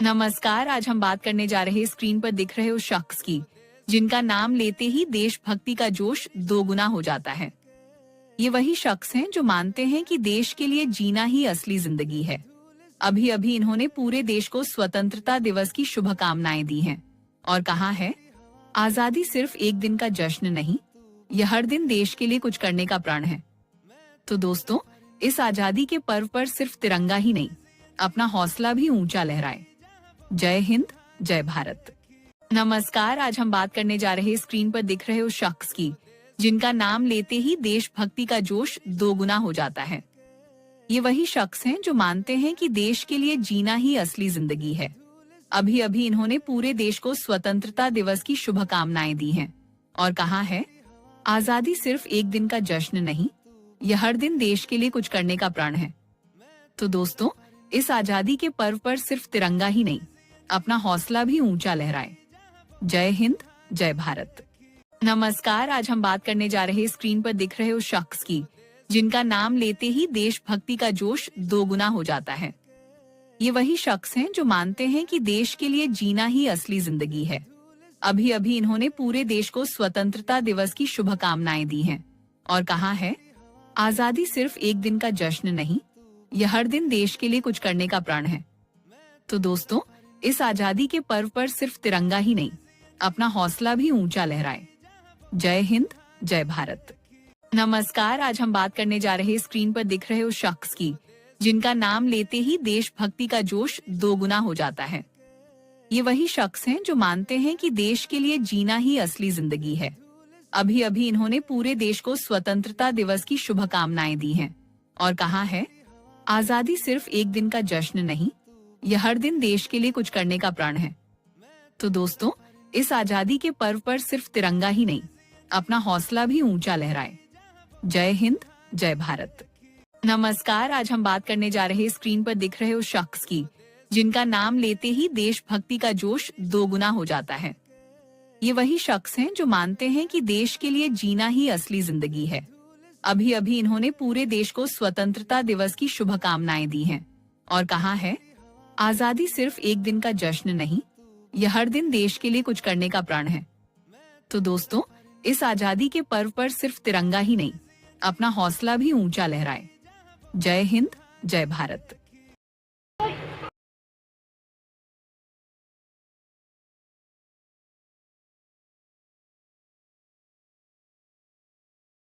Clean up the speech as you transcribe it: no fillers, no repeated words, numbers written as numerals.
नमस्कार। आज हम बात करने जा रहे स्क्रीन पर दिख रहे उस शख्स की जिनका नाम लेते ही देशभक्ति का जोश दोगुना हो जाता है। ये वही शख्स हैं जो मानते हैं कि देश के लिए जीना ही असली जिंदगी है। अभी अभी इन्होंने पूरे देश को स्वतंत्रता दिवस की शुभकामनाएं दी हैं और कहा है, आजादी सिर्फ एक दिन का जश्न नहीं, यह हर दिन देश के लिए कुछ करने का प्रण है। तो दोस्तों, इस आजादी के पर्व पर सिर्फ तिरंगा ही नहीं, अपना हौसला भी ऊंचा लहराए। जय हिंद, जय भारत। नमस्कार। आज हम बात करने जा रहे स्क्रीन पर दिख रहे उस शख्स की जिनका नाम लेते ही देशभक्ति का जोश दोगुना हो जाता है। ये वही शख्स हैं जो मानते हैं कि देश के लिए जीना ही असली जिंदगी है। अभी अभी इन्होंने पूरे देश को स्वतंत्रता दिवस की शुभकामनाएं दी हैं और कहा है, आजादी सिर्फ एक दिन का जश्न नहीं, यह हर दिन देश के लिए कुछ करने का प्रण है। तो दोस्तों, इस आजादी के पर्व पर सिर्फ तिरंगा ही नहीं, अपना हौसला भी ऊंचा लहराए। जय हिंद, जय भारत। नमस्कार। आज हम बात करने जा रहे स्क्रीन पर दिख रहे उस शख्स की जिनका नाम लेते ही देशभक्ति का जोश दोगुना हो जाता है। ये वही शख्स हैं जो मानते हैं कि देश के लिए जीना ही असली जिंदगी है। अभी अभी इन्होंने पूरे देश को स्वतंत्रता दिवस की शुभकामनाएं दी हैं और कहा है, आजादी सिर्फ एक दिन का जश्न नहीं, यह हर दिन देश के लिए कुछ करने का प्रण है। तो दोस्तों, इस आजादी के पर्व पर सिर्फ तिरंगा ही नहीं, अपना हौसला भी ऊंचा लहराए। जय हिंद, जय भारत। नमस्कार। आज हम बात करने जा रहे स्क्रीन पर दिख रहे उस शख्स की जिनका नाम लेते ही देशभक्ति का जोश दोगुना हो जाता है। ये वही शख्स हैं जो मानते हैं कि देश के लिए जीना ही असली जिंदगी है। अभी अभी इन्होंने पूरे देश को स्वतंत्रता दिवस की शुभकामनाएं दी हैं और कहा है, आजादी सिर्फ एक दिन का जश्न नहीं, यह हर दिन देश के लिए कुछ करने का प्रण है। तो दोस्तों, इस आजादी के पर्व पर सिर्फ तिरंगा ही नहीं, अपना हौसला भी ऊंचा लहराए। जय हिंद, जय भारत। नमस्कार। आज हम बात करने जा रहे स्क्रीन पर दिख रहे उस शख्स की जिनका नाम लेते ही देशभक्ति का जोश दोगुना हो जाता है। ये वही शख्स हैं जो मानते हैं कि देश के लिए जीना ही असली जिंदगी है। अभी अभी इन्होंने पूरे देश को स्वतंत्रता दिवस की शुभकामनाएं दी हैं और कहा है, आजादी सिर्फ एक दिन का जश्न नहीं, यह हर दिन देश के लिए कुछ करने का प्रण है। तो दोस्तों, इस आजादी के पर्व पर सिर्फ तिरंगा ही नहीं, अपना हौसला भी ऊंचा लहराए। जय हिंद, जय भारत।